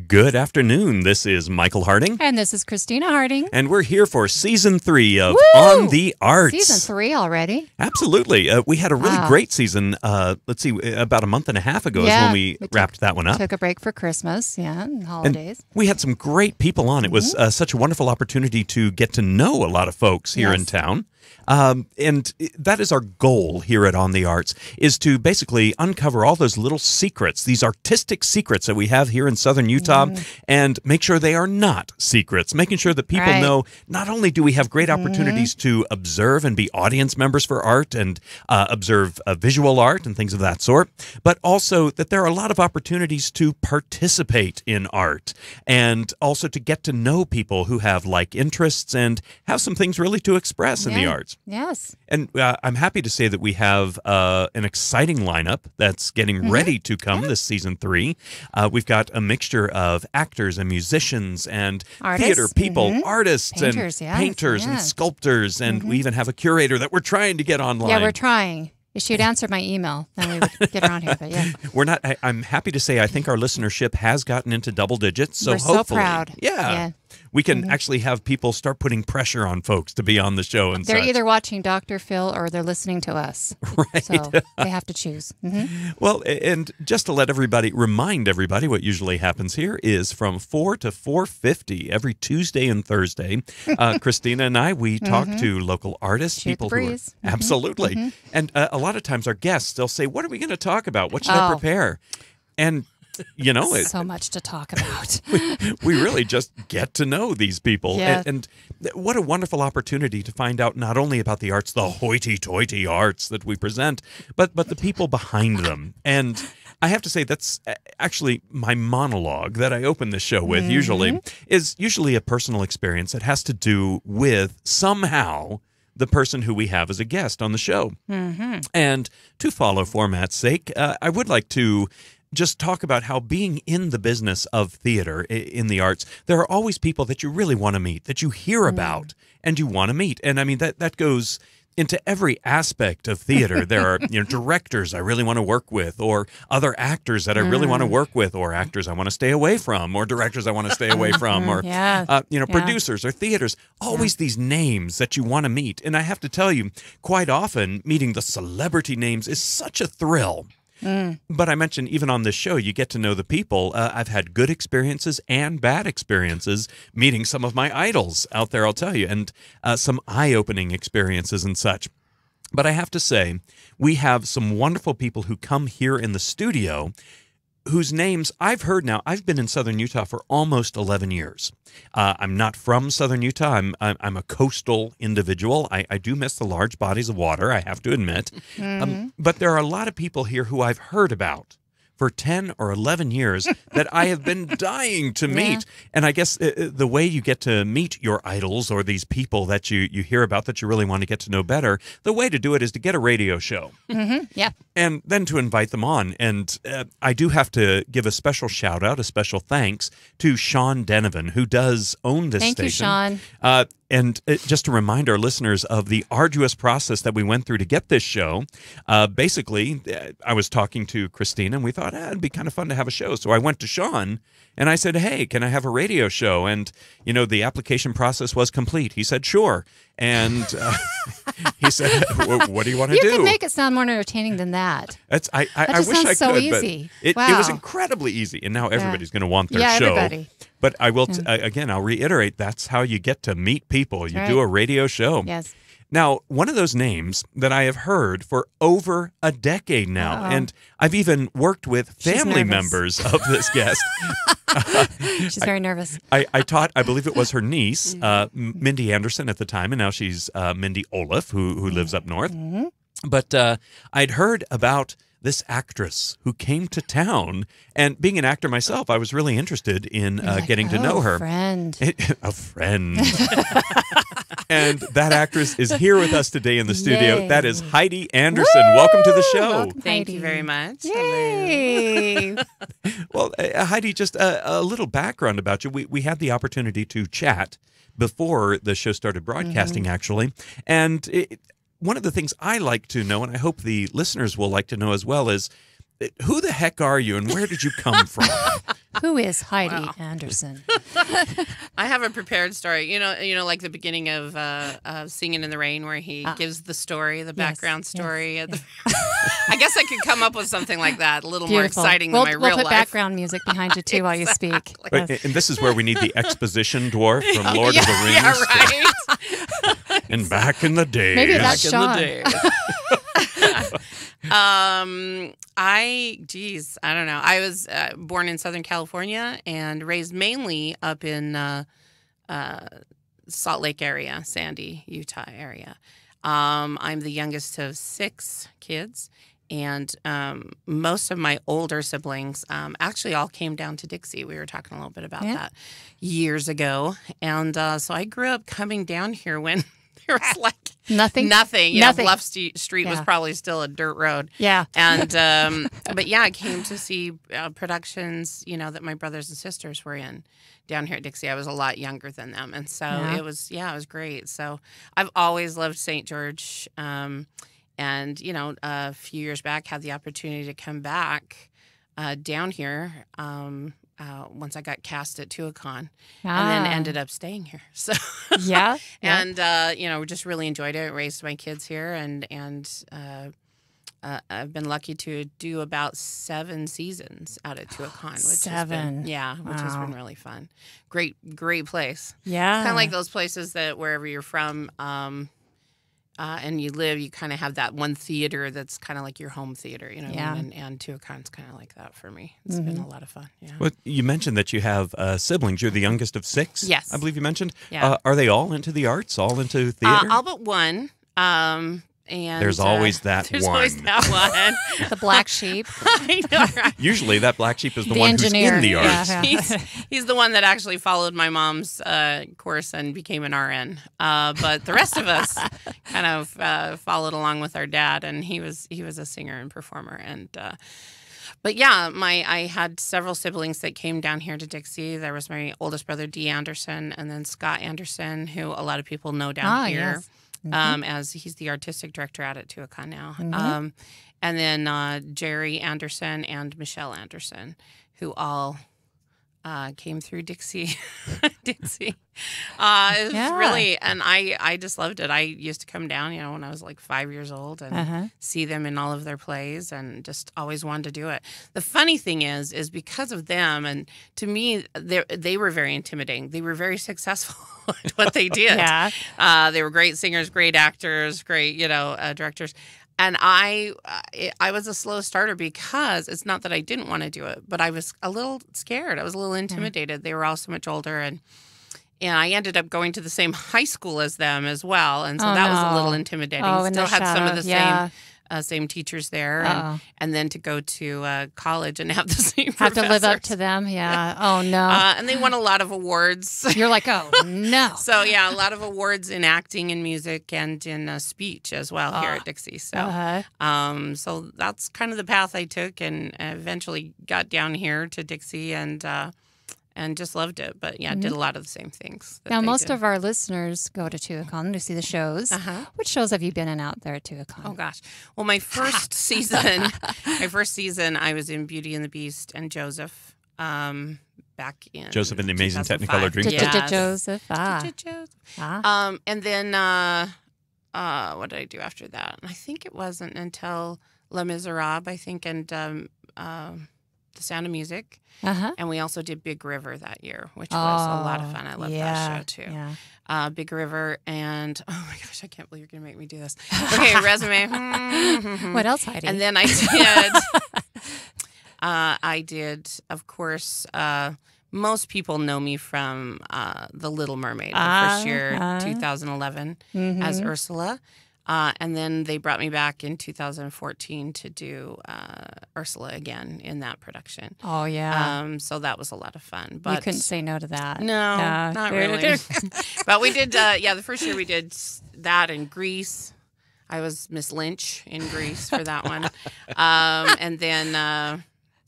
Good afternoon. This is Michael Harding. And this is Christina Harding. And we're here for Season 3 of Woo! On the Arts. Season 3 already. Absolutely. We had a really great season, about a month and a half ago is when we wrapped that one up. Took a break for Christmas, and holidays. And we had some great people on. It was such a wonderful opportunity to get to know a lot of folks here in town. And that is our goal here at On the Arts, is to basically uncover all those little secrets, these artistic secrets that we have here in Southern Utah, and make sure they are not secrets, making sure that people know not only do we have great opportunities to observe and be audience members for art and observe visual art and things of that sort, but also that there are a lot of opportunities to participate in art and also to get to know people who have like interests and have some things really to express in the arts. Yes. And I'm happy to say that we have an exciting lineup that's getting ready to come this season 3. We've got a mixture of actors and musicians and theater people, artists painters, and painters and sculptors. And we even have a curator that we're trying to get online. Yeah, we're trying. If she'd answered my email, then we would get around here. But yeah, we're not. I'm happy to say I think our listenership has gotten into double digits. So we're hopefully, so proud. Yeah. We can actually have people start putting pressure on folks to be on the show. And they're either watching Dr. Phil or they're listening to us. Right. So they have to choose. Well, and just to remind everybody what usually happens here is from 4 to 4:50 every Tuesday and Thursday. Christina and I, we talk to local artists, people who are absolutely. And a lot of times our guests, they'll say, "What are we going to talk about? What should I prepare?" And you know, so much to talk about. we really just get to know these people. Yeah. And what a wonderful opportunity to find out not only about the arts, the hoity-toity arts that we present, but the people behind them. And I have to say that's actually my monologue that I open the show with is usually a personal experience that has to do with somehow the person who we have as a guest on the show. And to follow format's sake, I would like to just talk about how being in the business of theater, in the arts, there are always people that you really want to meet, that you hear about and you want to meet. And I mean, that goes into every aspect of theater. There are directors I really want to work with, or other actors that I really want to work with, or actors I want to stay away from, or directors I want to stay away from, or producers or theaters. Always these names that you want to meet. And I have to tell you, quite often, meeting the celebrity names is such a thrill. But I mentioned even on this show, you get to know the people. I've had good experiences and bad experiences meeting some of my idols out there, I'll tell you, and some eye-opening experiences and such. But I have to say, we have some wonderful people who come here in the studio whose names I've heard now. I've been in Southern Utah for almost 11 years. I'm not from Southern Utah. I'm a coastal individual. I do miss the large bodies of water, I have to admit. But there are a lot of people here who I've heard about for 10 or 11 years that I have been dying to meet. And I guess the way you get to meet your idols or these people that you hear about that you really want to get to know better, the way to do it is to get a radio show. And then to invite them on. And I do have to give a special shout out, a special thanks to Sean Denovan, who does own this station. Thank you, Sean. And just to remind our listeners of the arduous process that we went through to get this show, basically, I was talking to Christina, and we thought, it'd be kind of fun to have a show. So I went to Sean, and I said, hey, can I have a radio show? And, the application process was complete. He said, sure. And he said, what do you want to do? You can make it sound more entertaining than that. I just wish I could. so easy. It was incredibly easy. And now everybody's going to want their show. Everybody. But I will, again, I'll reiterate, that's how you get to meet people. You do a radio show. Yes. Now, one of those names that I have heard for over a decade now, and I've even worked with family members of this guest. She's very nervous. I believe it was her niece, Mindy Anderson at the time, and now she's Mindy Olaf, who lives up north. But I'd heard about this actress who came to town, and being an actor myself, I was really interested in getting to know her. A friend. And that actress is here with us today in the studio. Yay. That is Heidi Anderson. Welcome to the show. Welcome, Thank you very much. Yay. Well, Heidi, just a little background about you. We had the opportunity to chat before the show started broadcasting, actually. And one of the things I like to know, and I hope the listeners will like to know as well, is who the heck are you and where did you come from? Who is Heidi Wow. Anderson? I have a prepared story. Like the beginning of Singing in the Rain, where he gives the story, the background story. yes. I guess I could come up with something like that, a little more Beautiful. exciting We'll than my real put life. background music behind you too while you speak. Exactly. Right, Yes. and this is where we need the exposition dwarf from Lord of the Rings. Yeah, right. And back in the days. Maybe that's Back Sean. in the day. I don't know. I was born in Southern California and raised mainly up in Salt Lake area, Sandy, Utah area. I'm the youngest of 6 kids, and most of my older siblings actually all came down to Dixie. We were talking a little bit about that years ago, and so I grew up coming down here when there was like Nothing. Bluff Street was probably still a dirt road. Yeah. And but I came to see productions, that my brothers and sisters were in down here at Dixie. I was a lot younger than them, and so it was great. So I've always loved St. George, and a few years back had the opportunity to come back down here. Once I got cast at Tuacahn, and then ended up staying here. So and just really enjoyed it. Raised my kids here, and I've been lucky to do about 7 seasons out at Tuacahn, which has been really fun. Great place. Yeah, Kind of like those places that wherever you're from. And you live, you kind of have that one theater that's kind of like your home theater, and Tuacahn's kind of like that for me. It's been a lot of fun. Yeah. Well, you mentioned that you have siblings. You're the youngest of 6. Yes. I believe you mentioned. Yeah. Are they all into the arts? All into theater? All but one. And there's always that there's one. always that one. the black sheep. I know, right? Usually that black sheep is the The one engineer. who's in the arts. Yeah. He's the one that actually followed my mom's course and became an RN. But the rest of us kind of followed along with our dad, and he was a singer and performer. And but yeah, I had several siblings that came down here to Dixie. There was my oldest brother, Dee Anderson, and then Scott Anderson, who a lot of people know down here. Yes. Mm-hmm. As he's the artistic director out at Tuacahn now. Mm-hmm. And then Jerry Anderson and Michelle Anderson, who all came through Dixie. Dixie. It was really, and I just loved it. I used to come down, when I was like 5 years old and see them in all of their plays, and just always wanted to do it. The funny thing is because of them, and to me, they were very intimidating. They were very successful at what they did. They were great singers, great actors, great, directors. And I was a slow starter because it's not that I didn't want to do it, but I was a little scared. I was a little intimidated. They were all so much older, and I ended up going to the same high school as them as well, and so that was a little intimidating. Still had some of the same teachers there, and then to go to college and have the same have professors. to live up to them. Yeah. Oh no. And they won a lot of awards. You're like, oh no. So a lot of awards in acting and music and in speech as well here at Dixie. So, so that's kind of the path I took, and eventually got down here to Dixie and just loved it. But did a lot of the same things. Now, most of our listeners go to Tuacahn to see the shows. Which shows have you been in out there at Tuacahn? Oh gosh. Well, my first season, I was in Beauty and the Beast and Joseph. Back in Joseph and the Amazing 2005. Technicolor Dreamcoat. Joseph. And then what did I do after that? I think it wasn't until Les Miserables, and The Sound of Music. And we also did Big River that year, which was a lot of fun. I loved that show too. Yeah. Big River, and oh my gosh, I can't believe you're going to make me do this. Okay, resume. What else, Heidi? And then I did, of course, most people know me from The Little Mermaid, the first year, 2011, as Ursula. And then they brought me back in 2014 to do Ursula again in that production. Oh, yeah. So that was a lot of fun. But you couldn't say no to that. No, not really. But we did, the first year we did that in Greece. I was Miss Lynch in Greece for that one. And then...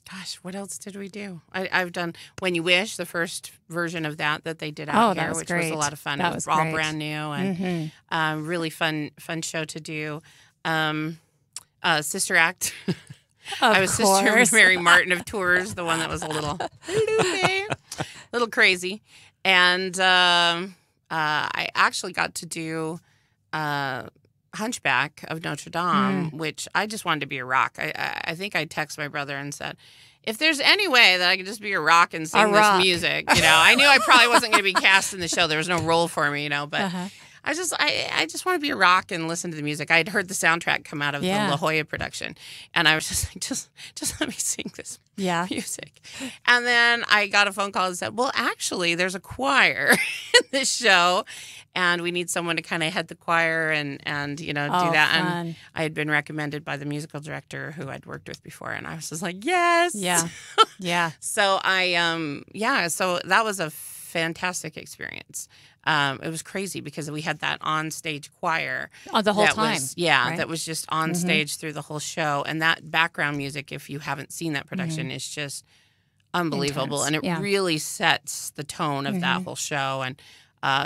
gosh, what else did we do? I've done When You Wish, the first version of that they did out here, which was a lot of fun. It was all brand new and really fun show to do. Sister Act. I was Sister Mary Martin of Tours, the one that was a little crazy. And I actually got to do Hunchback of Notre Dame, which I just wanted to be a rock. I think I texted my brother and said, if there's any way that I could just be a rock and sing this music, I knew I probably wasn't going to be cast in the show. There was no role for me, but I just want to be a rock and listen to the music. I had heard the soundtrack come out of the La Jolla production, and I was just like, just let me sing this music. And then I got a phone call and said, well, actually, there's a choir in this show, and we need someone to kind of head the choir and do that. Fun. And I had been recommended by the musical director who I'd worked with before, and I was just like, yes. Yeah. Yeah. So so that was a fantastic experience. It was crazy because we had that on-stage choir. The whole time. That was just on stage through the whole show. And that background music, if you haven't seen that production, is just unbelievable. Intense. And it really sets the tone of that whole show. And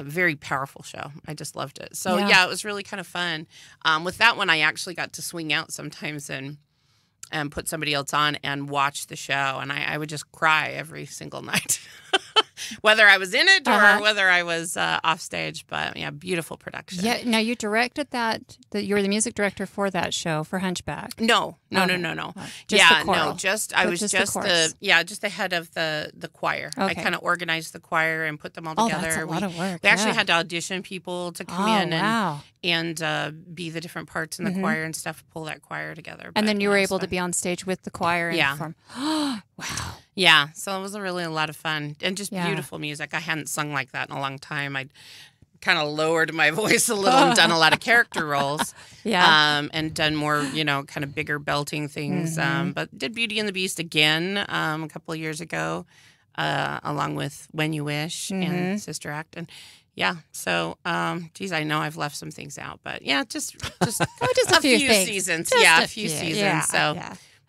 very powerful show. I just loved it. So, it was really kind of fun. With that one, I actually got to swing out sometimes and put somebody else on and watch the show. And I would just cry every single night. Whether I was in it or whether I was off stage, but beautiful production. Yeah. Now you directed that. You were the music director for that show for Hunchback. No. Just the choral. I was just the head of the choir. Okay. I kind of organized the choir and put them all together. That's a lot of work. We actually had to audition people to come in and be the different parts in the choir and stuff, pull that choir together. And then you were able to be on stage with the choir and perform. Wow. Yeah, so it was really a lot of fun and just beautiful music. I hadn't sung like that in a long time. I'd kind of lowered my voice a little and done a lot of character roles. And done more, kind of bigger belting things. But did Beauty and the Beast again a couple of years ago, along with When You Wish and Sister Act. And so, I know I've left some things out, but just a few seasons. Just a few seasons.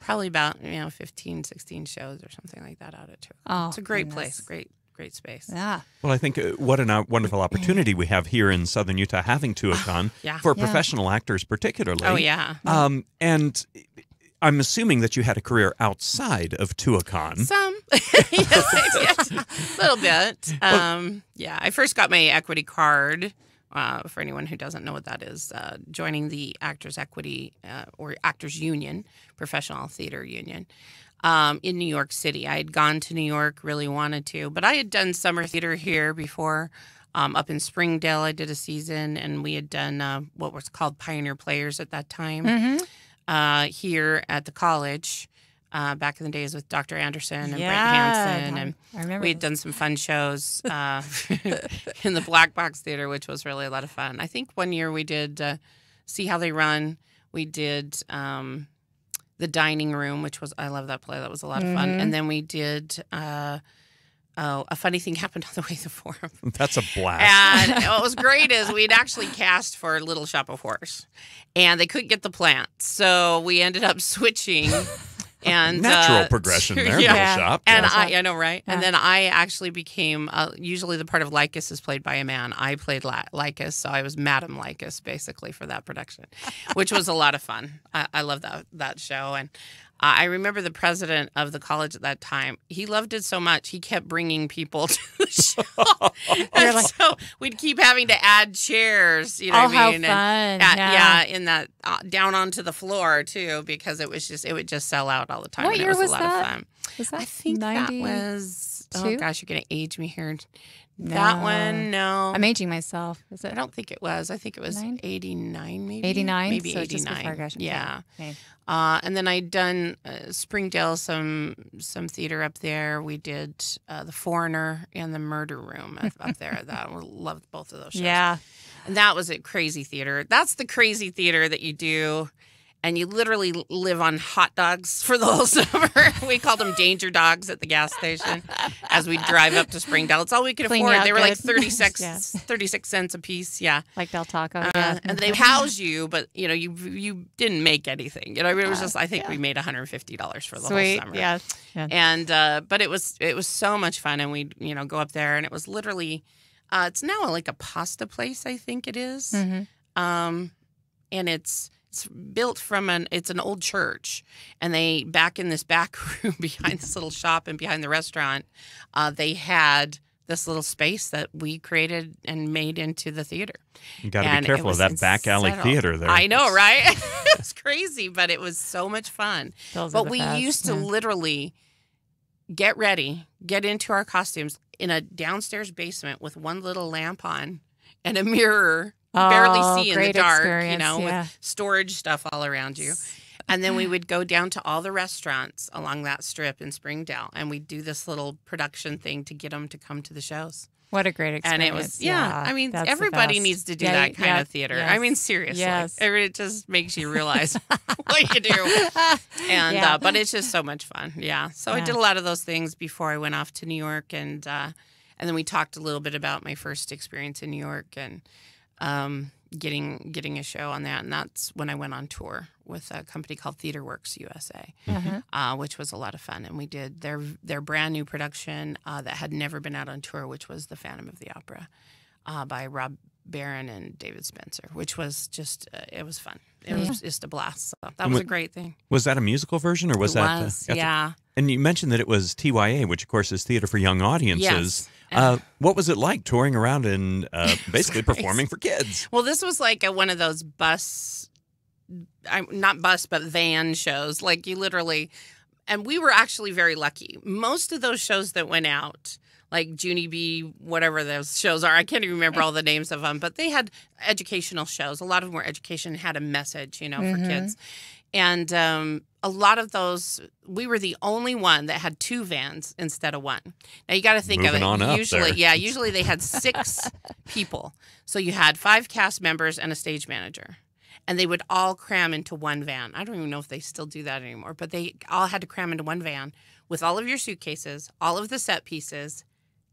Probably about 15, 16 shows or something like that out of it. It's a great place, great space. Yeah. Well, I think what a wonderful opportunity we have here in Southern Utah having TUACON for professional acters particularly. Oh, yeah. And I'm assuming that you had a career outside of TUACON. Some. Yes, a little bit. I first got my equity card. For anyone who doesn't know what that is, joining the Actors Equity or Actors Union, Professional Theater Union, in New York City. I had gone to New York, really wanted to, but I had done summer theater here before. Up in Springdale, I did a season, and we had done what was called Pioneer Players at that time here at the college. Back in the days with Dr. Anderson and Brent Hansen. And I remember we had done some fun shows in the Black Box Theater, which was really a lot of fun. I think one year we did See How They Run. We did The Dining Room, which was, I love that play. That was a lot of fun. And then we did A Funny Thing Happened on the Way to the Forum. That's a blast. And what was great is we'd actually cast for Little Shop of Horrors. And they couldn't get the plant. So we ended up switching. And natural progression there, Little Shop. And I know, right? Yeah. And then I actually became, usually the part of Lycus is played by a man. I played Lycus, so I was Madam Lycus, basically, for that production, which was a lot of fun. I love that show. And I remember the president of the college at that time. He loved it so much, he kept bringing people to the show. And so we'd keep having to add chairs, you know what I mean? How fun. In that, down onto the floor, too, because it would just sell out all the time. What and year it was was a lot that? of fun. Was that I think 92? that was, oh gosh, you're going to age me here. That one, no. I'm aging myself. Is it? I don't think it was. I think it was 89, maybe. 89? Maybe so 89. Just before Gershon. Yeah. Okay. And then I'd done Springdale, some theater up there. We did The Foreigner and The Murder Room up there. I loved both of those shows. Yeah. And that was at Crazy Theater. That's the crazy theater that you do. And you literally live on hot dogs for the whole summer. We called them danger dogs at the gas station as we drive up to Springdale. It's all we could afford. They were like 36 cents a piece. Yeah. Like Del Taco. And they house you, but you didn't make anything. It was just, I think we made $150 for the whole summer. Yeah. And but it was so much fun, and we'd go up there, and it was literally it's now like a pasta place, I think it is. And it's It's built from it's an old church, and they back in this back room behind this little shop and behind the restaurant, they had this little space that we created and made into the theater. You got to be careful of that back alley theater there. I know, right? It's crazy, but it was so much fun. But we used to literally get ready, get into our costumes in a downstairs basement with one little lamp on and a mirror, barely see in the dark, with storage stuff all around you. And then we would go down to all the restaurants along that strip in Springdale, and we'd do this little production thing to get them to come to the shows. What a great experience. And it was, I mean, everybody needs to do that kind of theater. Yes. I mean, seriously. Yes. It just makes you realize what you do. And but it's just so much fun. Yeah. So I did a lot of those things before I went off to New York. And then we talked a little bit about my first experience in New York and getting a show on that. And that's when I went on tour with a company called TheaterWorks USA, which was a lot of fun. And we did their brand new production that had never been out on tour, which was The Phantom of the Opera by Rob Barron and David Spencer, which was just, it was fun. It was just a blast. So that was a great thing. Was that a musical version or was that? Yeah. And you mentioned that it was TYA, which of course is Theater for Young Audiences. Yes. What was it like touring around and basically performing for kids? Well, this was like one of those not bus, but van shows. Like you literally, and we were actually very lucky. Most of those shows that went out, like Junie B, whatever those shows are, I can't even remember all the names of them, but they had educational shows. A lot of them were education, had a message, for kids. And a lot of those, we were the only one that had 2 vans instead of 1. Now you got to think Moving of on it. up Usually, there. usually they had 6 people. So you had 5 cast members and a stage manager. And they would all cram into 1 van. I don't even know if they still do that anymore, but they all had to cram into 1 van with all of your suitcases, all of the set pieces,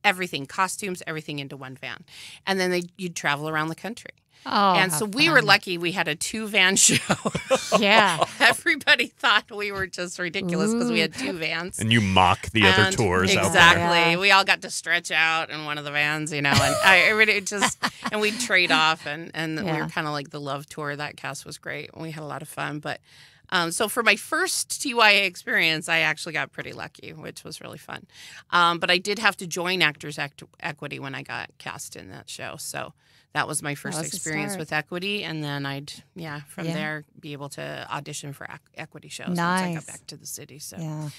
everything, costumes, everything into 1 van. And then you'd travel around the country. Oh, and so we were lucky we had a 2-van show. Yeah. Everybody thought we were just ridiculous because we had 2 vans. And you mock the other tours out there. Exactly. We all got to stretch out in one of the vans, and and we'd trade off, and we were kind of like the love tour. That cast was great. We had a lot of fun. But so for my first TYA experience, I actually got pretty lucky, which was really fun. But I did have to join Actors Equity when I got cast in that show. So that was my first experience with Equity, and then I'd from there be able to audition for Equity shows once I got back to the city. So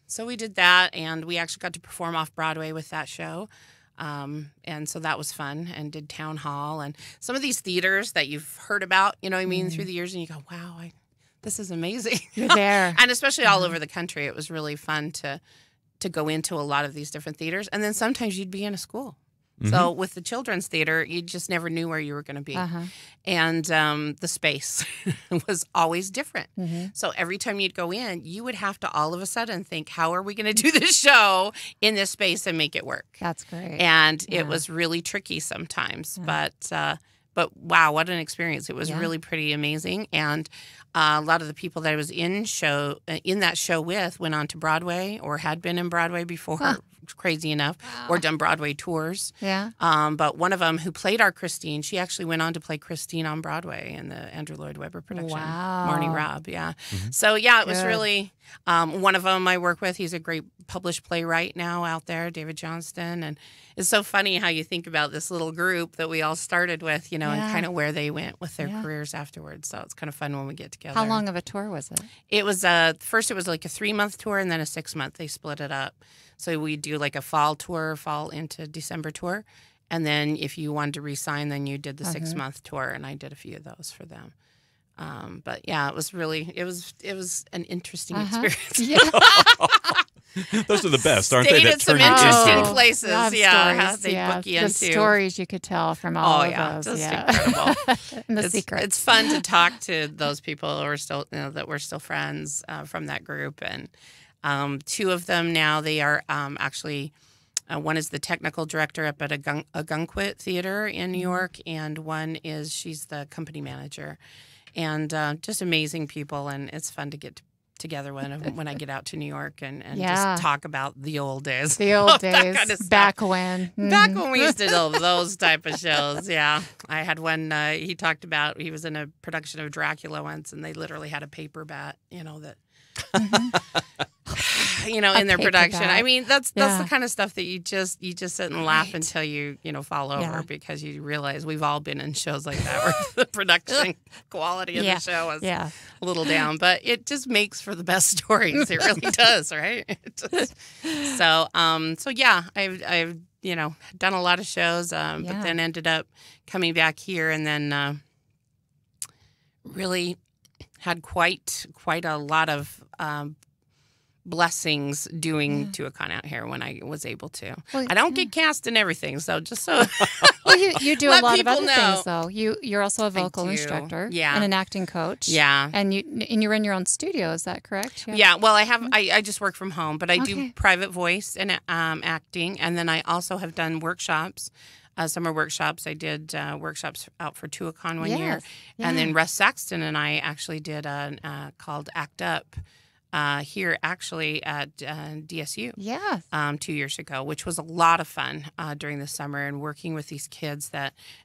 so we did that, and we actually got to perform off Broadway with that show, and so that was fun. And did Town Hall and some of these theaters that you've heard about, through the years, and you go, wow, this is amazing. You're there, and especially all over the country, it was really fun to go into a lot of these different theaters, and then sometimes you'd be in a school. So with the children's theater, you just never knew where you were going to be. And the space was always different. So every time you'd go in, you would have to all of a sudden think, how are we going to do this show in this space and make it work? That's great. And it was really tricky sometimes. But wow, what an experience. It was really pretty amazing. And a lot of the people that I was in that show with went on to Broadway or had been in Broadway before, crazy enough, or done Broadway tours. Yeah. But one of them who played our Christine, she actually went on to play Christine on Broadway in the Andrew Lloyd Webber production. Wow. Marnie Robb, So, it was really, one of them I work with, he's a great published playwright now out there, David Johnston. And it's so funny how you think about this little group that we all started with, and kind of where they went with their careers afterwards. So it's kind of fun when we get together. How long of a tour was it? It was first it was like a 3-month tour and then a 6-month. They split it up. So we do like a fall tour, fall into December tour. And then if you wanted to re-sign, then you did the 6-month tour. And I did a few of those for them. But yeah, it was an interesting experience. Yeah. Those are the best, aren't they? Stayed That at some turn you interesting into places. Stories, They book you the into. stories you could tell from all of those. Just incredible. And the secrets. It's fun to talk to those people who are still, that we're still friends from that group. And 2 of them now, they are actually, one is the technical director up at Ogunquit Theater in New York, and one she's the company manager. And just amazing people, and it's fun to get together when I get out to New York and Yeah. just talk about the old days. The old That days, kind of stuff. back when. Back when we used to do those type of shows, yeah. I had one, he talked about, he was in a production of Dracula once, and they literally had a paper bat, that, in their paper production. bat. I mean, that's Yeah. the kind of stuff that you just sit and laugh until you, fall over Yeah. because you realize we've all been in shows like that where the production quality of Yeah. the show is Yeah. a little down, but it just makes for the best stories. It really does, right? So yeah, I've done a lot of shows, but then ended up coming back here, and then really had quite a lot of blessings doing Tuacahn out here when I was able to. Well, I don't get cast in everything, so just so Well, you do a Let lot of people other know. things, though. You're also a vocal do. instructor, Yeah. and an acting coach, yeah. and you run your own studio. Is that correct? Yeah, well, I just work from home, but I do Okay. private voice and acting, and then I also have done workshops, summer workshops. I did workshops out for Tuacahn one year, and then Russ Saxton and I actually did called Act Up here actually at DSU. Yeah. 2 years ago, which was a lot of fun during the summer, and working with these kids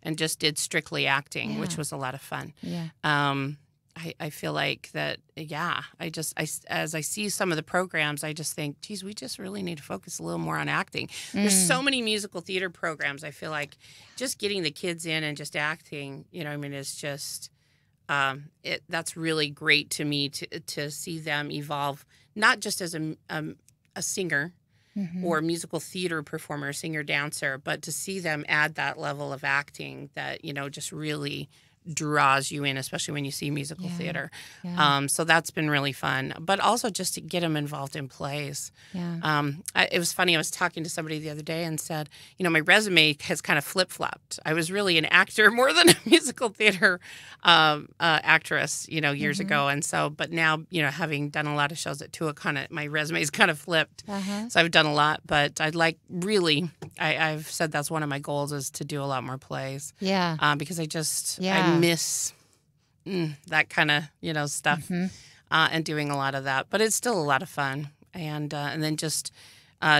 and just did strictly acting, which was a lot of fun. Yeah. I feel like that, as I see some of the programs, I just think, geez, we just really need to focus a little more on acting. There's so many musical theater programs. I feel like just getting the kids in and just acting, is just, that's really great to me to see them evolve, not just as a singer or musical theater performer, singer, dancer, but to see them add that level of acting that, just really draws you in, especially when you see musical theater. Yeah. So that's been really fun, but also just to get them involved in plays. Yeah. It was funny. I was talking to somebody the other day and said, my resume has kind of flip-flopped. I was really an actor more than a musical theater actress, years ago. And so, but now, having done a lot of shows at Tuacahn, my resume's kind of flipped. So I've done a lot, but I'd like I've said that's one of my goals is to do a lot more plays. Yeah. Because I miss that kind of stuff and doing a lot of that, but it's still a lot of fun, and then just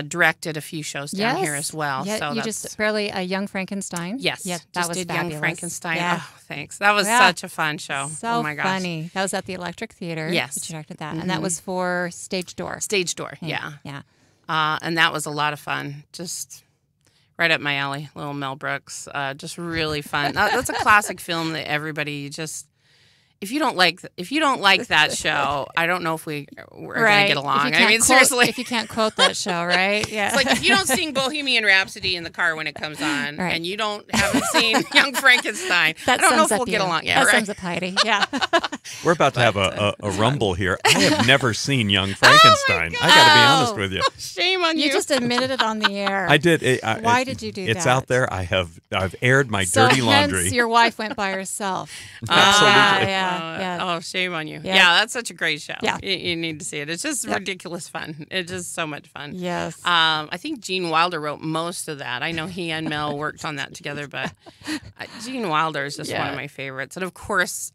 directed a few shows down here as well. Yeah, so you just barely a Young Frankenstein. Yes, Yeah, that just was did fabulous. Young Frankenstein. Yeah. Oh, thanks. That was such a fun show. So oh my gosh, funny. That was at the Electric Theater. Yes. that you directed that, and that was for Stage Door. Stage Door. Yeah. Yeah. And that was a lot of fun. Just right up my alley. Little Mel Brooks. Just really fun. That's a classic film that everybody just. If you don't like that show, I don't know if we're going to get along. I mean, seriously. If you can't quote that show, right? Yeah. It's like if you don't sing Bohemian Rhapsody in the car when it comes on, and you haven't seen Young Frankenstein, I don't know if we'll get along. Yeah, that sums up Heidi. Yeah. We're about to have a rumble here. I have never seen Young Frankenstein. I got to be honest with you. Shame on you. You just admitted it on the air. I did. Why did you do that? It's out there. I've aired my So dirty laundry. hence your wife went by herself. Absolutely. Yeah. Oh, shame on you. Yeah. Yeah, that's such a great show. Yeah. You need to see it. It's just ridiculous fun. It's just so much fun. Yes. I think Gene Wilder wrote most of that. I know he and Mel worked on that together, but Gene Wilder is just one of my favorites. And of course,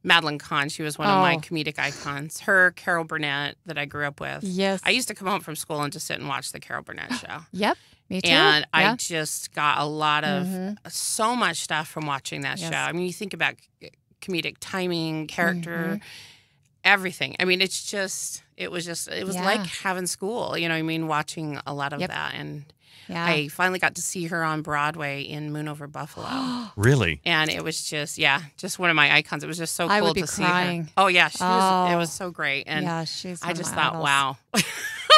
Madeline Kahn, she was one of my comedic icons. Her, Carol Burnett, that I grew up with. Yes. I used to come home from school and just sit and watch the Carol Burnett show. Yep. Me too. And yeah. I just got a lot of so much stuff from watching that show. I mean, you think about comedic timing, character, everything. I mean, it was like having school, you know what I mean, watching a lot of that. And I finally got to see her on Broadway in Moon Over Buffalo. Really? And it was just one of my icons. It was just so I cool would be to see crying. her. Oh, yeah. It was so great. And she's I just thought, wow.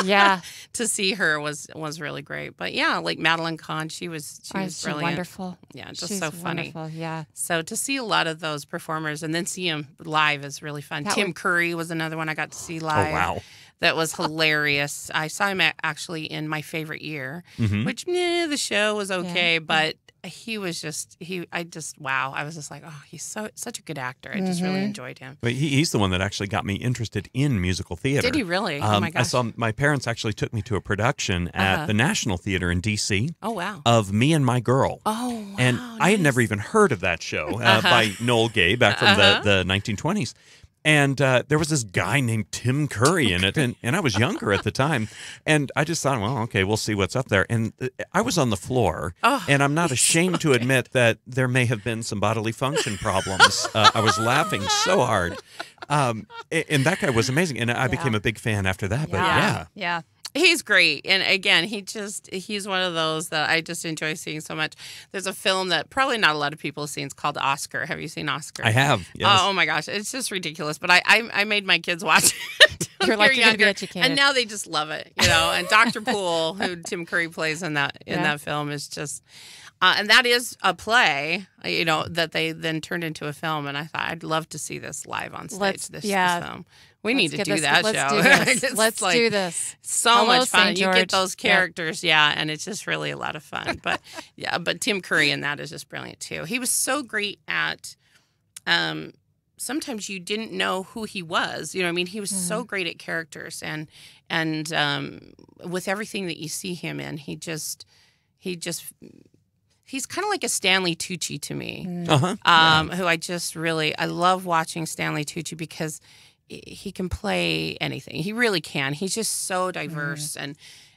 Yeah. To see her was really great. But yeah, like Madeline Kahn, she was brilliant. Wonderful. Yeah, just she's so funny. Wonderful. Yeah. So to see a lot of those performers and then see them live is really fun. Tim Curry was another one I got to see live. Oh, wow. That was hilarious. I saw him actually in My Favorite Year, which the show was okay, but he was wow. I was just like, oh, he's such a good actor. I just really enjoyed him. But he's the one that actually got me interested in musical theater. Did he really? Oh, my gosh. My parents actually took me to a production at the National Theater in D.C. Oh, wow. Of Me and My Girl. Oh, wow. And I had never even heard of that show by Noel Gay back from the 1920s. And there was this guy named Tim Curry in it, and I was younger at the time, and I just thought, well, okay, we'll see what's up there. And I was on the floor, and I'm not ashamed to admit that there may have been some bodily function problems. I was laughing so hard, and that guy was amazing, and I became a big fan after that. But yeah. He's great. And again, he's one of those that I just enjoy seeing so much. There's a film that probably not a lot of people have seen. It's called Oscar. Have you seen Oscar? I have, yes. Oh my gosh. It's just ridiculous. But I made my kids watch it. You're like, you're going to be educated. And now they just love it, you know. And Dr. Poole, who Tim Curry plays in that film, is just... and that is a play, you know, that they then turned into a film. And I thought, I'd love to see this live on stage, this film. We need to do that show. Let's do this. So much fun. You get those characters, and it's just really a lot of fun. But but Tim Curry in that is just brilliant too. He was so great at sometimes you didn't know who he was. You know what I mean? He was so great at characters and with everything that you see him in, he's kind of like a Stanley Tucci to me. Who I love watching Stanley Tucci because he can play anything. He really can. He's just so diverse. And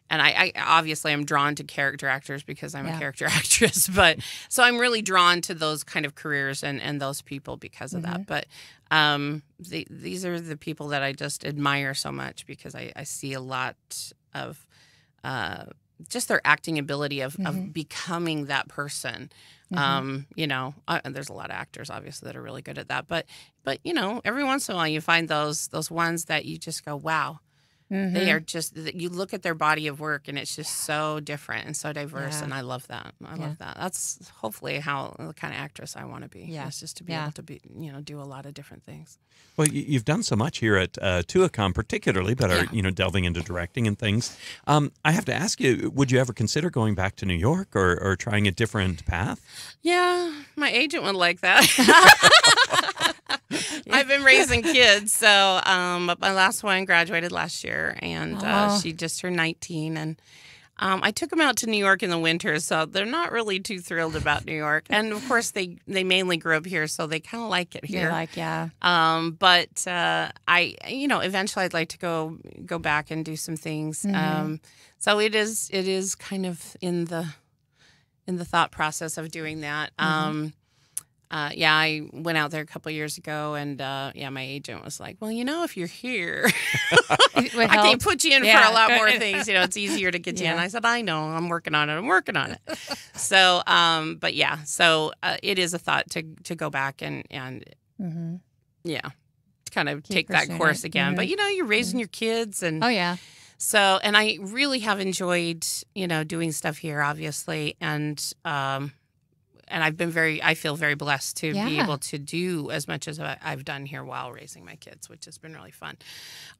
I obviously I'm drawn to character actors because I'm a character actress. But so I'm really drawn to those kind of careers and those people because of that. But these are the people that I just admire so much because I see a lot of just their acting ability of becoming that person. You know, there's a lot of actors obviously that are really good at that, but you know, every once in a while you find those ones that you just go, wow, they are just, you look at their body of work and it's just so different and so diverse. And I love that. I love that. That's hopefully how the kind of actress I want to be. It's just to be able to be, you know, do a lot of different things. Well, you've done so much here at Tuacahn particularly, but are, you know, delving into directing and things. I have to ask you, would you ever consider going back to New York or trying a different path? Yeah, my agent would like that. I've been raising kids, so my last one graduated last year, and she just turned 19, and I took them out to New York in the winter, so they're not really too thrilled about New York. And of course, they mainly grew up here, so they kind of like it here. But I, you know, eventually I'd like to go back and do some things. So it is kind of in the thought process of doing that. I went out there a couple of years ago, and my agent was like, "Well, you know, if you're here, I can put you in for a lot more things. You know, it's easier to get you in." I said, "I know, I'm working on it. So, but it is a thought to go back and kind of take that course again. But you know, you're raising your kids, and so, and I really have enjoyed, you know, doing stuff here, obviously, and I feel very blessed to be able to do as much as I've done here while raising my kids, which has been really fun.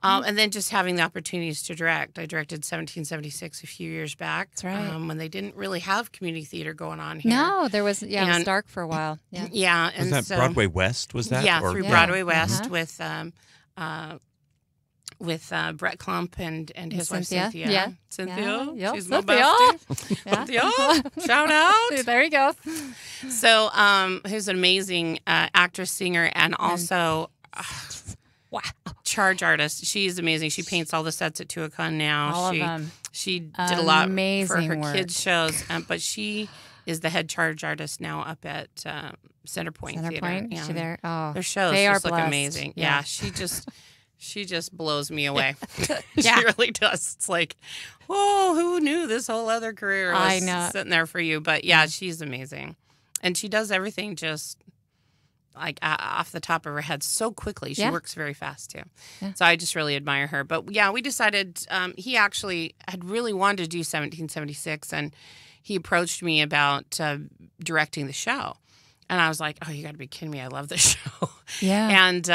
And then just having the opportunities to direct. I directed 1776 a few years back. That's right. When they didn't really have community theater going on here. No, there was, it was dark for a while. Yeah. And was that Broadway West, was that? Yeah, through Broadway West with Brett Klump and his wife Cynthia. Cynthia. She's my bestie. Cynthia. Shout out. There you go. So who's an amazing actress, singer, and also charge artist. She's amazing. She paints all the sets at Tuacahn now. All of them. She did a lot for her kids' shows, but she is the head charge artist now up at Centerpoint Theater. Is she there? Oh, their shows they just are look blessed. amazing. Yeah, she just blows me away. She really does. It's like, oh, who knew this whole other career was sitting there for you? But yeah, she's amazing. And she does everything just like off the top of her head so quickly. She works very fast too. Yeah. So I just really admire her. But yeah, we decided he actually had really wanted to do 1776, and he approached me about directing the show. And I was like, "Oh, you got to be kidding me! I love this show." Yeah. And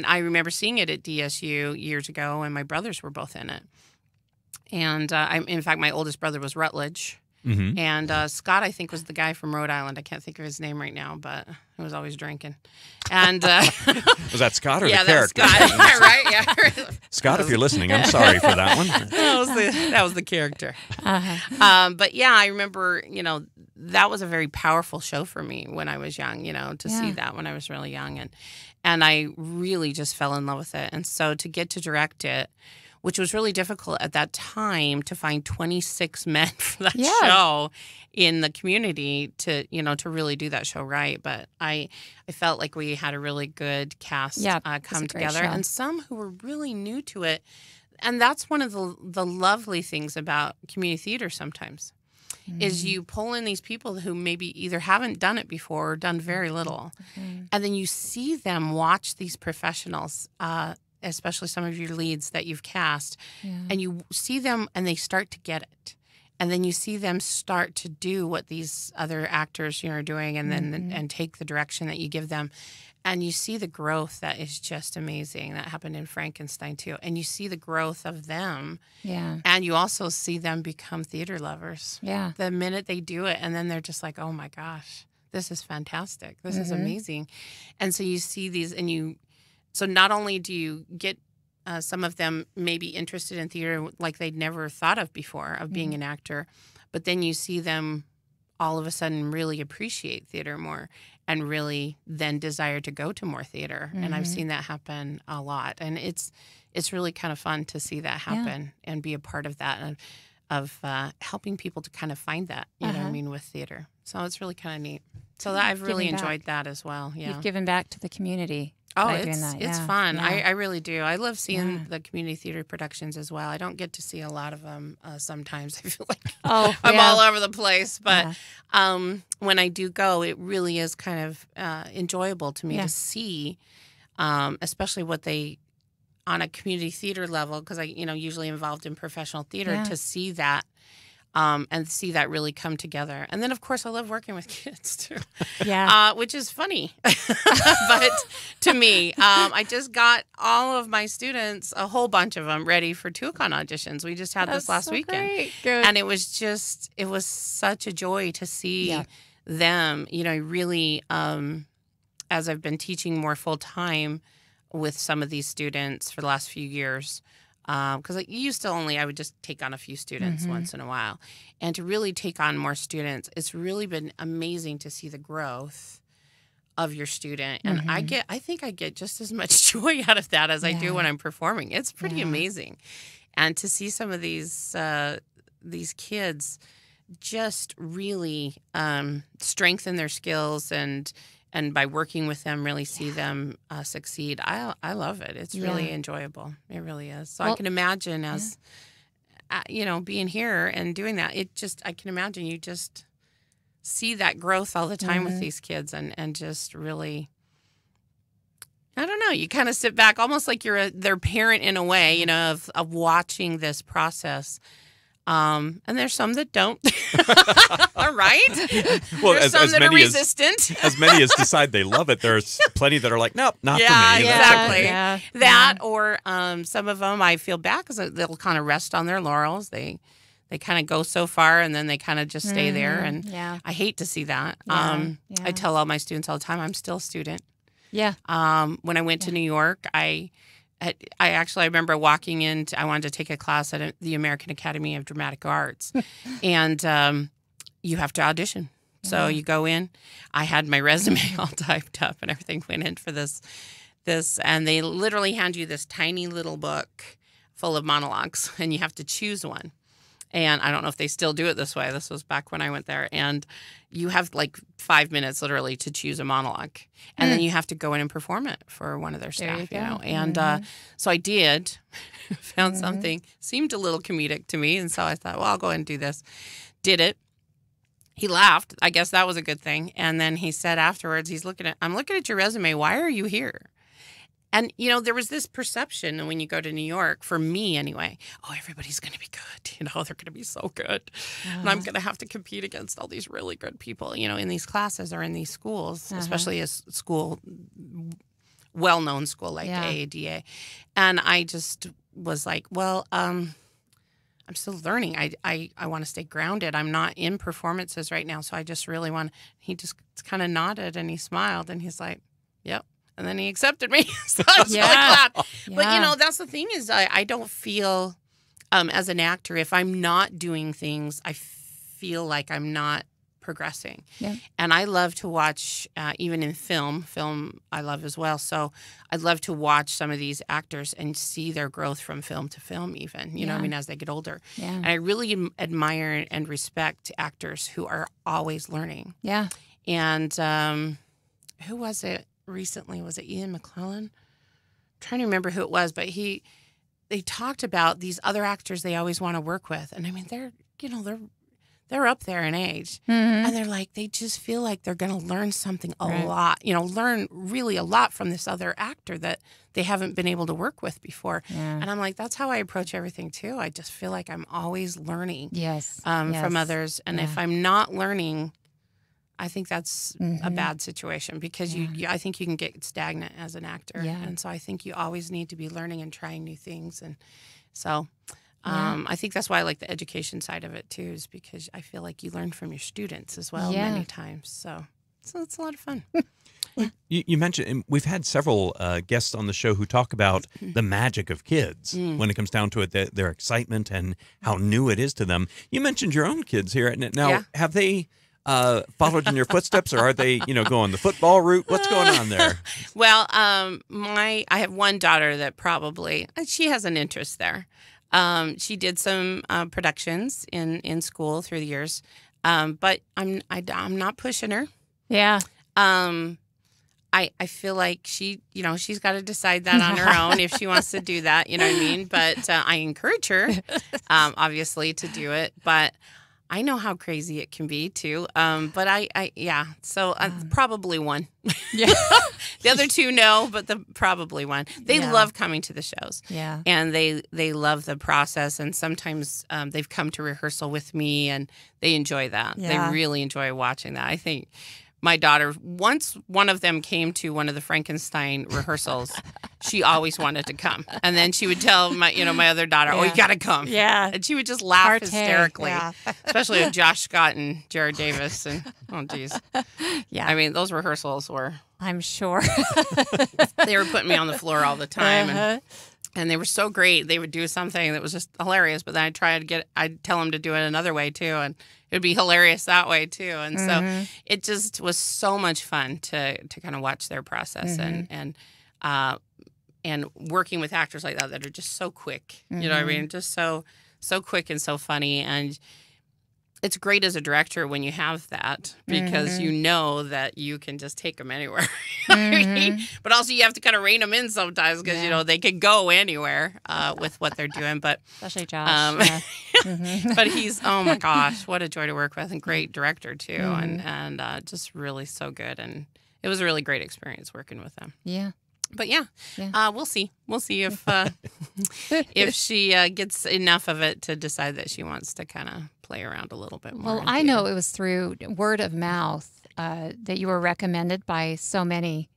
I remember seeing it at DSU years ago, and my brothers were both in it. And in fact, my oldest brother was Rutledge, and Scott, I think, was the guy from Rhode Island. I can't think of his name right now, but he was always drinking. And was that Scott or the character? That was Scott. Right? Yeah. Scott, if you're listening, I'm sorry for that one. That was the character. But yeah, I remember, you know, that was a very powerful show for me when I was young, to see that when I was really young. And I really just fell in love with it. And so to get to direct it, which was really difficult at that time to find 26 men for that show in the community to really do that show right. But I felt like we had a really good cast come together, and some who were really new to it. And that's one of the lovely things about community theater sometimes, is you pull in these people who maybe either haven't done it before or done very little. And then you see them watch these professionals, especially some of your leads that you've cast, and you see them and they start to get it. And then you see them start to do what these other actors are doing, and then and take the direction that you give them. And you see the growth that is just amazing. That happened in Frankenstein too. And you see the growth of them. Yeah. And you also see them become theater lovers. Yeah. The minute they do it, and then they're just like, oh my gosh, this is fantastic. This is amazing. And so you see these, so not only do you get some of them maybe interested in theater like they'd never thought of before, of being an actor, but then you see them all of a sudden really appreciate theater more and really then desire to go to more theater. And I've seen that happen a lot. And it's really kind of fun to see that happen and be a part of that, of helping people to kind of find that, you know what I mean, with theater. So it's really kind of neat. So I've really enjoyed that as well. Yeah. You've given back to the community. Oh, it's fun. Yeah. I really do. I love seeing the community theater productions as well. I don't get to see a lot of them sometimes. I feel like I'm all over the place. But when I do go, it really is kind of enjoyable to me to see, especially what they, on a community theater level, because I usually involved in professional theater, to see that. And see that really come together. And then, of course, I love working with kids, too. Which is funny. But to me, I just got all of my students, a whole bunch of them, ready for TUACON auditions. We just had this last weekend. Great. Good. And it was such a joy to see them, really, as I've been teaching more full-time with some of these students for the last few years, because I would just take on a few students once in a while. And to really take on more students, it's really been amazing to see the growth of your student. And I think I get just as much joy out of that as I do when I'm performing. It's pretty amazing. And to see some of these kids just really strengthen their skills and by working with them, really see them succeed. I love it. It's really enjoyable. It really is. So I can imagine as, being here and doing that, I can imagine you just see that growth all the time with these kids and just really, I don't know, you kind of sit back almost like you're their parent in a way, of watching this process. And there's some that don't. All right. Well, there's some that are resistant. As many as decide they love it. There's plenty that are like, nope, not for me. Exactly. Yeah. That or some of them I feel bad because they'll kind of rest on their laurels. They kind of go so far and then they kind of just stay there. And I hate to see that. I tell all my students all the time, I'm still a student. Yeah. When I went to New York, I remember walking in. I wanted to take a class at the American Academy of Dramatic Arts, and you have to audition. So you go in. I had my resume all typed up and everything, went in for this, and they literally hand you this tiny little book full of monologues, and you have to choose one. And I don't know if they still do it this way. This was back when I went there. And you have like 5 minutes literally to choose a monologue. And then you have to go in and perform it for one of their staff, And so I did, found something, seemed a little comedic to me. And so I thought, well, I'll go ahead and do this. Did it. He laughed. I guess that was a good thing. And then he said afterwards, I'm looking at your resume. Why are you here? And, there was this perception when you go to New York, for me anyway, everybody's going to be good. They're going to be so good. And I'm going to have to compete against all these really good people, in these classes or in these schools, especially a school, well-known school like AADA. And I just was like, well, I'm still learning. I want to stay grounded. I'm not in performances right now. So I just really want, he just kind of nodded and he smiled and he's like, yep. And then he accepted me. So I was really glad. But, that's the thing is I don't feel, as an actor, if I'm not doing things, I feel like I'm not progressing. Yeah. And I love to watch, even in film I love as well. So I'd love to watch some of these actors and see their growth from film to film even, you know what I mean, as they get older. Yeah. And I really admire and respect actors who are always learning. Yeah. And who was it recently? Was it Ian McClellan? I'm trying to remember who it was, but they talked about these other actors they always want to work with. And I mean, they're up there in age. And they're like, they just feel like they're going to learn something a lot, learn really a lot from this other actor that they haven't been able to work with before. Yeah. And I'm like, that's how I approach everything too. I just feel like I'm always learning from others. And if I'm not learning, I think that's a bad situation because I think you can get stagnant as an actor. Yeah. And so I think you always need to be learning and trying new things. And so I think that's why I like the education side of it too, is because I feel like you learn from your students as well many times. So it's a lot of fun. You mentioned, and we've had several guests on the show who talk about the magic of kids when it comes down to it, their excitement and how new it is to them. You mentioned your own kids here. Now, have they followed in your footsteps, or are they, going the football route? What's going on there? Well, I have one daughter that she has an interest there. She did some productions in school through the years, but I'm not pushing her. Yeah. I feel like she's got to decide that on her own if she wants to do that. You know what I mean? But I encourage her, obviously, to do it. But I know how crazy it can be too. But so probably one. Yeah. The other two, no, but probably one. They love coming to the shows. Yeah. And they love the process. And sometimes they've come to rehearsal with me and they enjoy that. Yeah. They really enjoy watching that. I think my daughter, once one of them came to one of the Frankenstein rehearsals, she always wanted to come. And then she would tell my other daughter, "Oh, you got to come." Yeah. And she would just laugh hysterically, especially with Josh Scott and Jared Davis. And, oh, geez. Yeah. I mean, those rehearsals were... I'm sure. They were putting me on the floor all the time. And they were so great. They would do something that was just hilarious, but then I'd tell them to do it another way too, and it would be hilarious that way too. And so it just was so much fun to kind of watch their process and working with actors like that are just so quick. You know what I mean? Just so quick and so funny. And it's great as a director when you have that because you know that you can just take them anywhere. You know what I mean? But also you have to kind of rein them in sometimes because, they can go anywhere with what they're doing. But especially Josh. But he's, oh my gosh, what a joy to work with, and great director too. And just really so good. And it was a really great experience working with them. Yeah. But we'll see. We'll see if if she gets enough of it to decide that she wants to kind of play around a little bit more. Well, I know it was through word of mouth that you were recommended by so many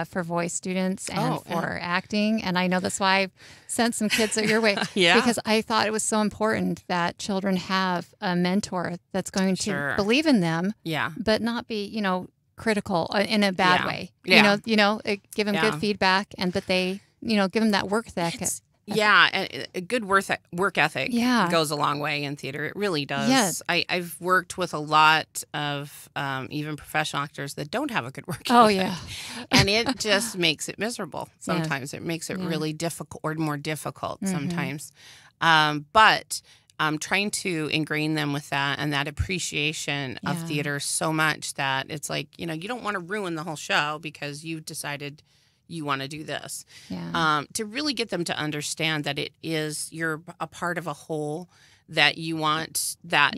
for voice students and for acting. And I know that's why I sent some kids your way. Because I thought it was so important that children have a mentor that's going to believe in them, but not be, critical in a bad way. Yeah. Give them good feedback, and that they, give them that work ethic. And a good work ethic goes a long way in theater. It really does. Yes. I've worked with a lot of even professional actors that don't have a good work ethic. Oh, yeah. And it just makes it miserable sometimes. It makes it really difficult or more difficult sometimes. But trying to ingrain them with that and that appreciation of theater so much that it's like, you don't want to ruin the whole show because you've decided you want to do this. Yeah. To really get them to understand that you're a part of a whole, that you want that,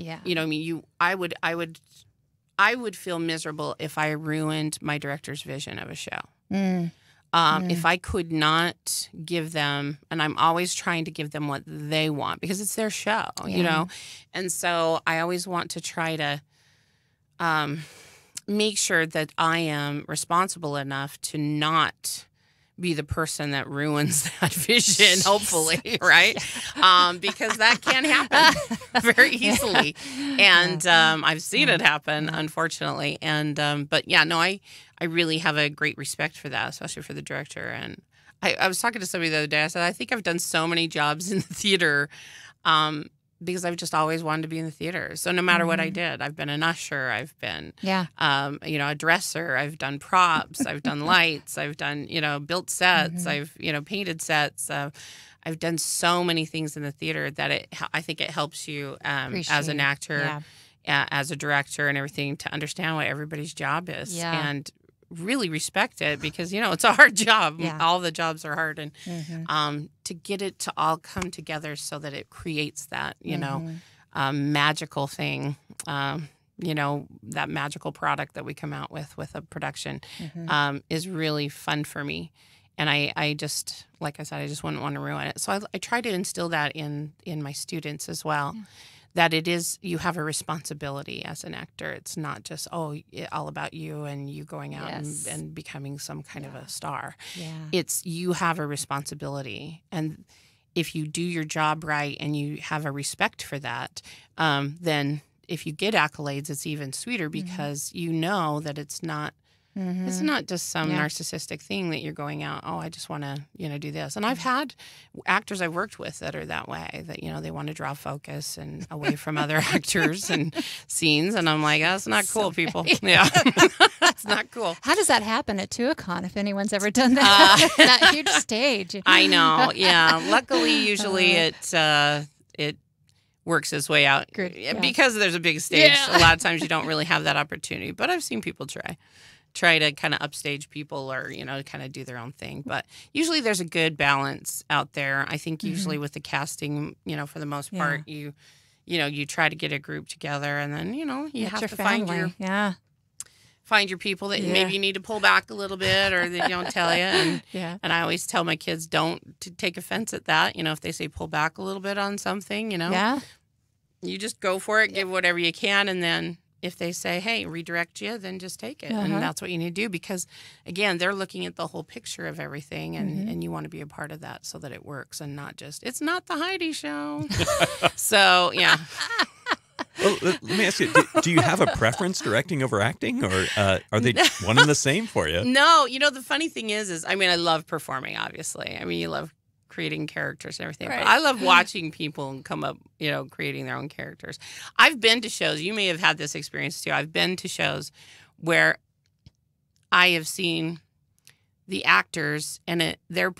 I would feel miserable if I ruined my director's vision of a show. If I could not give them, and I'm always trying to give them what they want because it's their show, and so I always want to try to make sure that I am responsible enough to not be the person that ruins that vision, hopefully, right? Because that can happen very easily. And I've seen it happen, unfortunately. And I really have a great respect for that, especially for the director. And I was talking to somebody the other day. I said, I think I've done so many jobs in the theater because I've just always wanted to be in the theater. So no matter what I did, I've been an usher, I've been, a dresser, I've done props, I've done lights, I've done, built sets, I've, painted sets. I've done so many things in the theater that I think it helps you as an actor, as a director and everything to understand what everybody's job is and really respect it because, it's a hard job. Yeah. All the jobs are hard. And to get it to all come together so that it creates that, magical thing, that magical product that we come out with a production is really fun for me. And I just, like I said, I just wouldn't want to ruin it. So I try to instill that in my students as well. Yeah. That you have a responsibility as an actor. It's not just, all about you and you going out and becoming some kind of a star. Yeah. It's you have a responsibility. And if you do your job right and you have a respect for that, then if you get accolades, it's even sweeter because you know that it's not just some narcissistic thing that you're going out, I just want to, do this. And I've had actors I've worked with that are that way, that, they want to draw focus and away from other actors and scenes. And I'm like, that's not cool, people. Yeah, that's not cool. How does that happen at Tuacahn, if anyone's ever done that? That huge stage. I know, yeah. Luckily, usually it works its way out. Because there's a big stage. Yeah. A lot of times you don't really have that opportunity. But I've seen people try to kind of upstage people or, kind of do their own thing. But usually there's a good balance out there. I think usually with the casting, for the most part, you try to get a group together and then, you have to find your people that maybe you need to pull back a little bit or they don't tell you. And, and I always tell my kids, don't take offense at that. If they say pull back a little bit on something, you just go for it, give whatever you can. And then if they say, hey, redirect you, then just take it. And that's what you need to do because, again, they're looking at the whole picture of everything and you want to be a part of that so that it works and not just, it's not the Heidi show. So, yeah. Well, let me ask you, do you have a preference directing over acting or are they one and the same for you? No, the funny thing is I love performing, obviously. You love creating characters and everything. Right. But I love watching people come up, creating their own characters. I've been to shows, you may have had this experience too. I've been to shows where I have seen the actors and their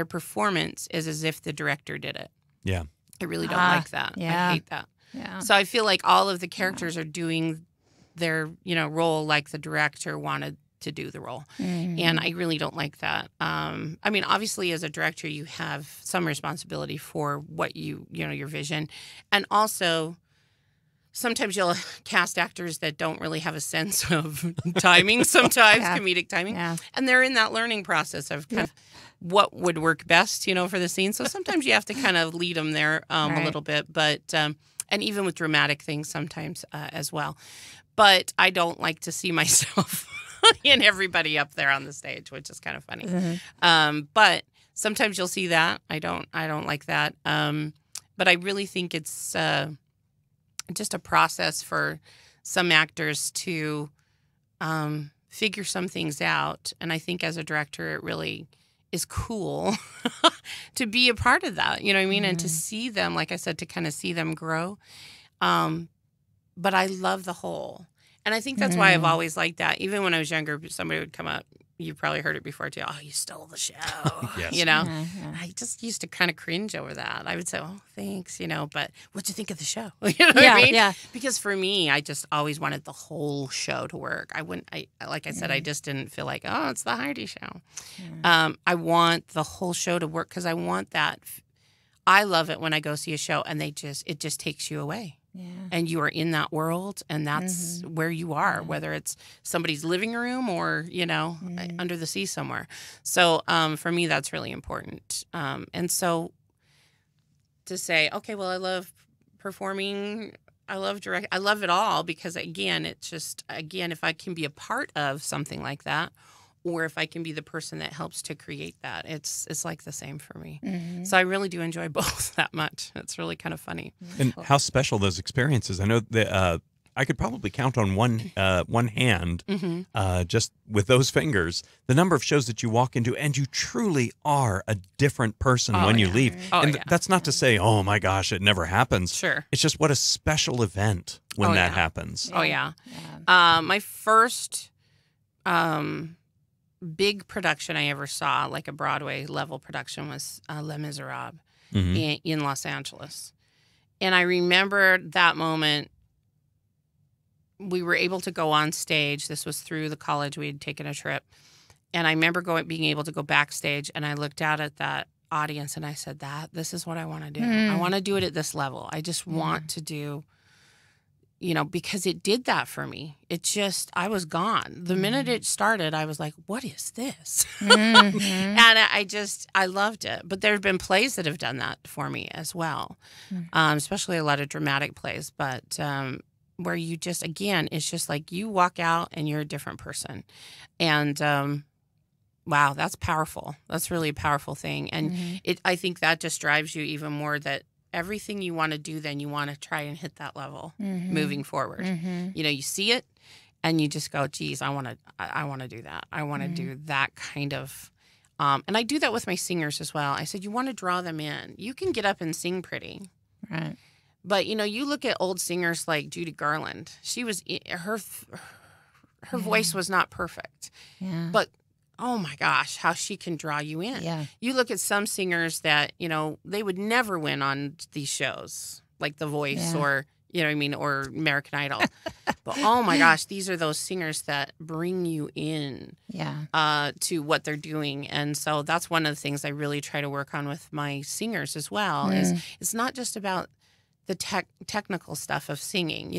performance is as if the director did it. Yeah. I really don't like that. I hate that. Yeah. So I feel like all of the characters are doing their, role like the director wanted to do the role. And I really don't like that. Obviously as a director, you have some responsibility for what your vision. And also sometimes you'll cast actors that don't really have a sense of timing sometimes, comedic timing. Yeah. And they're in that learning process of kind of what would work best, for the scene. So sometimes you have to kind of lead them there a little bit. But, and even with dramatic things sometimes as well. But I don't like to see myself and everybody up there on the stage, which is kind of funny. But sometimes you'll see that. I don't like that. But I really think it's just a process for some actors to figure some things out. And I think as a director, it really is cool to be a part of that. You know what I mean? And to see them, like I said, to kind of see them grow. But I love the whole. And I think that's why I've always liked that. Even when I was younger, somebody would come up. You've probably heard it before, too. Oh, you stole the show. Yes. I just used to kind of cringe over that. I would say, oh, thanks, but what'd you think of the show? You know what I mean? Yeah. Because for me, I just always wanted the whole show to work. Like I said, I just didn't feel like, oh, it's the Heidi show. I want the whole show to work because I want that. I love it when I go see a show and it just takes you away. Yeah. And you are in that world, and that's where you are, whether it's somebody's living room or, under the sea somewhere. So for me, that's really important. And so to say, okay, well, I love performing, I love direct, I love it all because, again, it's just, if I can be a part of something like that, or if I can be the person that helps to create that, it's like the same for me. So I really do enjoy both that much. It's really kind of funny. And how special those experiences. I know that I could probably count on one hand, just with those fingers, the number of shows that you walk into, and you truly are a different person when you leave. And that's not to say, oh my gosh, it never happens. Sure. It's just what a special event when that happens. Oh yeah. My first big production I ever saw, like a Broadway level production, was Les Miserables in Los Angeles. And I remember that moment. We were able to go on stage. This was through the college. We had taken a trip. And I remember being able to go backstage, and I looked out at that audience and I said, this is what I want to do. I want to do it at this level. I just want to do, because it did that for me. It just, I was gone. The minute it started, I was like, what is this? And I loved it. But there have been plays that have done that for me as well, especially a lot of dramatic plays. But where you just, again, it's just like you walk out and you're a different person. And wow, that's powerful. That's really a powerful thing. And I think that just drives you even more, that everything you want to do, then you want to try and hit that level moving forward. You see it and you just go, geez, I want to do that. I want to do that kind of, and I do that with my singers as well. I said, you want to draw them in. You can get up and sing pretty. Right. But, you look at old singers like Judy Garland. She was, her voice was not perfect. Yeah. But oh my gosh, how she can draw you in. Yeah. You look at some singers that, they would never win on these shows, like The Voice or, or American Idol. But oh my gosh, these are those singers that bring you in to what they're doing. And so that's one of the things I really try to work on with my singers as well, is it's not just about the technical stuff of singing,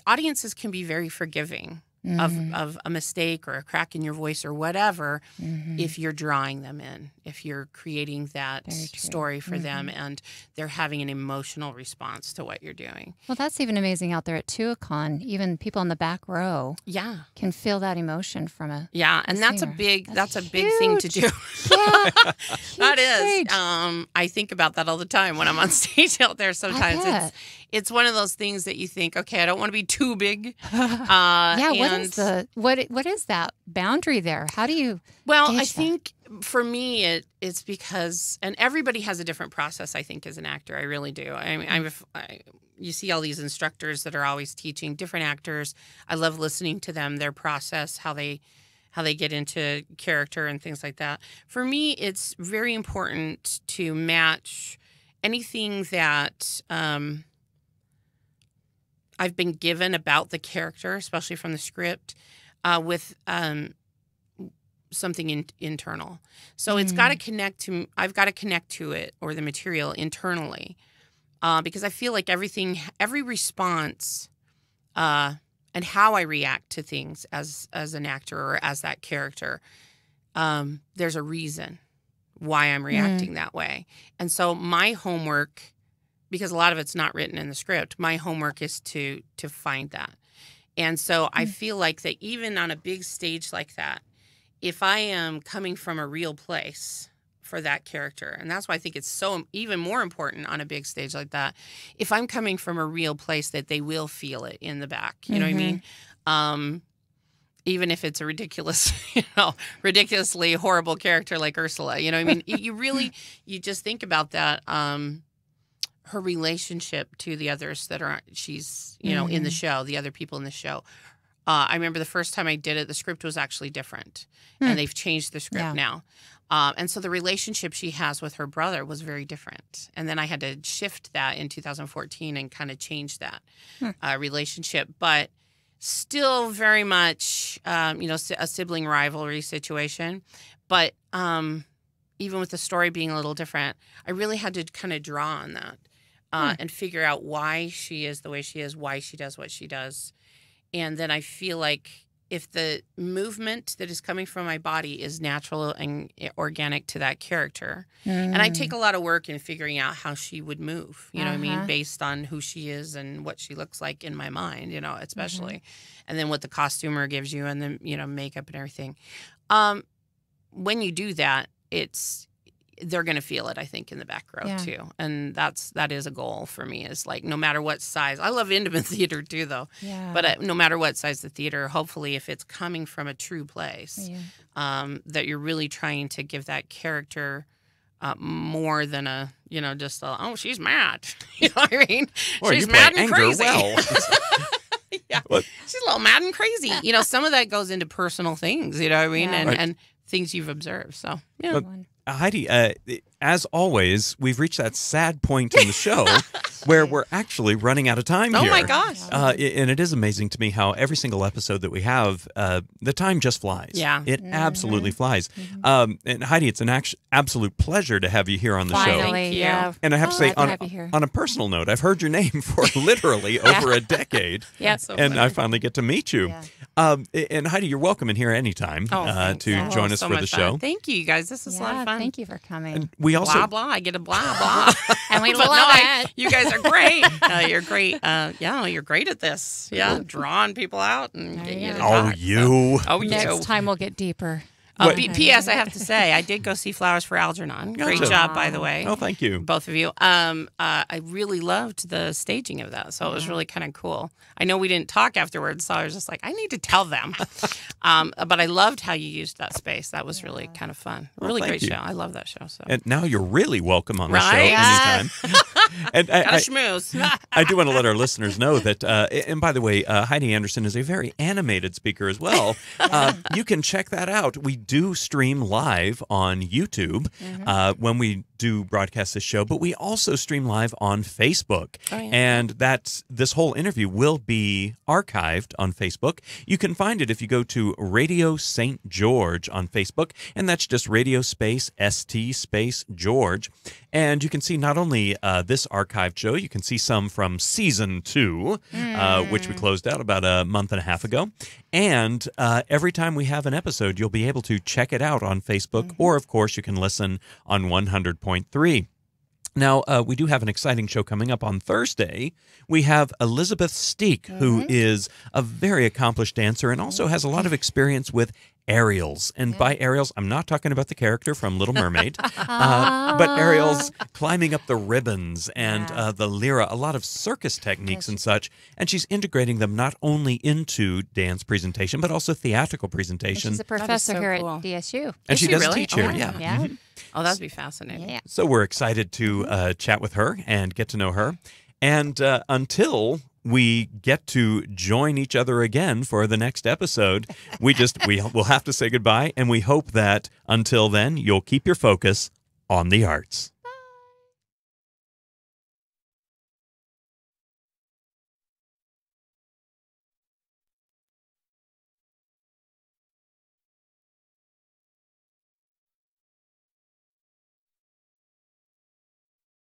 Audiences can be very forgiving of a mistake or a crack in your voice or whatever, if you're drawing them in, if you're creating that story for them and they're having an emotional response to what you're doing. Well, that's even amazing out there at Tuacahn. Even people in the back row can feel that emotion from a and that's singer. That's a big thing to do. Yeah. That is. I think about that all the time when I'm on stage out there. Sometimes it's one of those things that you think, okay, I don't want to be too big. What is that boundary there? How do you? Well, I think for me it's because, and everybody has a different process. I think as an actor, I really do. I mean, you see all these instructors that are always teaching different actors. I love listening to them, their process, how they get into character and things like that. For me, it's very important to match anything that I've been given about the character, especially from the script, with something internal. So it's got to connect to, I've got to connect to it or the material internally, because I feel like every response and how I react to things as an actor or as that character, there's a reason why I'm reacting that way. And so my homework, because a lot of it's not written in the script, my homework is to find that. And so I feel like that even on a big stage like that, if I am coming from a real place for that character, and that's why I think it's so even more important on a big stage like that, if I'm coming from a real place, that they will feel it in the back. You know what I mean? Even if it's a ridiculously horrible character like Ursula, you know what I mean? You just think about that. Her relationship to the others she's in the show, the other people in the show. I remember the first time I did it, the script was actually different, and they've changed the script now. And so the relationship she has with her brother was very different. And then I had to shift that in 2014 and kind of change that relationship, but still very much, a sibling rivalry situation. But even with the story being a little different, I really had to kind of draw on that. And figure out why she is the way she is, why she does what she does. And then I feel like if the movement that is coming from my body is natural and organic to that character, and I take a lot of work in figuring out how she would move, you know what I mean, based on who she is and what she looks like in my mind, especially. And then what the costumer gives you and then, makeup and everything. When you do that, they're going to feel it, I think, in the back row too. And that is a goal for me, is like, no matter what size, I love intimate theater too, though. Yeah. But no matter what size the theater, hopefully if it's coming from a true place, that you're really trying to give that character more than a, just a, oh, she's mad. You know what I mean? Or she's you mad play and anger crazy. well. Yeah. What? She's a little mad and crazy. Some of that goes into personal things, you know what I mean? And things you've observed. So, yeah. But, Heidi, as always, we've reached that sad point in the show where we're actually running out of time here. Oh, my gosh. And it is amazing to me how every single episode that we have, the time just flies. Yeah. It absolutely flies. And Heidi, it's an absolute pleasure to have you here on the show. Finally, yeah. And I have to say, glad to have you here. on a personal note, I've heard your name for literally over a decade. Yeah. So And funny. I finally get to meet you. Yeah. And Heidi, you're welcome in here anytime to join us so for the much show. fun. Thank you, guys. This is a lot of fun. Thank you for coming. And we also Blah, blah. I get a blah, blah. And we But love it. you guys are great. You're great. You're great at this. Yeah, drawing people out and There getting you you to go. Oh, talk. you. Oh, Next you. time we'll get deeper. P.S. I have to say, I did go see Flowers for Algernon. Great Gotcha. job, by the way. Oh, thank you. Both of you. I really loved the staging of that, so it was really kind of cool. I know we didn't talk afterwards, so I was just like, I need to tell them. But I loved how you used that space. That was really kind of fun. Really thank great you. show. I love that show. So. And now you're really welcome on the show Right? anytime. And Got a I, schmooze. I do want to let our listeners know that, and by the way, Heidi Anderson is a very animated speaker as well. You can check that out. We do stream live on YouTube when we do broadcast this show, but we also stream live on Facebook. Oh, yeah. And this whole interview will be archived on Facebook. You can find it if you go to Radio St. George on Facebook, and that's just Radio space ST space George. And you can see not only this archived show, you can see some from season 2, which we closed out about a month and a half ago. And every time we have an episode, you'll be able to check it out on Facebook, or of course you can listen on 100.3. Now, we do have an exciting show coming up on Thursday. We have Elizabeth Steek, who is a very accomplished dancer and also has a lot of experience with aerials. And by aerials, I'm not talking about the character from Little Mermaid, but aerials climbing up the ribbons and the lyra, a lot of circus techniques and such. And she's integrating them not only into dance presentation, but also theatrical presentation. She's a professor so here cool. at DSU. And she does really? teach here, Oh, yeah. Yeah. Mhm. Oh, that'd be fascinating. Yeah. So we're excited to chat with her and get to know her. And until we get to join each other again for the next episode, we'll have to say goodbye. And we hope that until then, you'll keep your focus on the arts.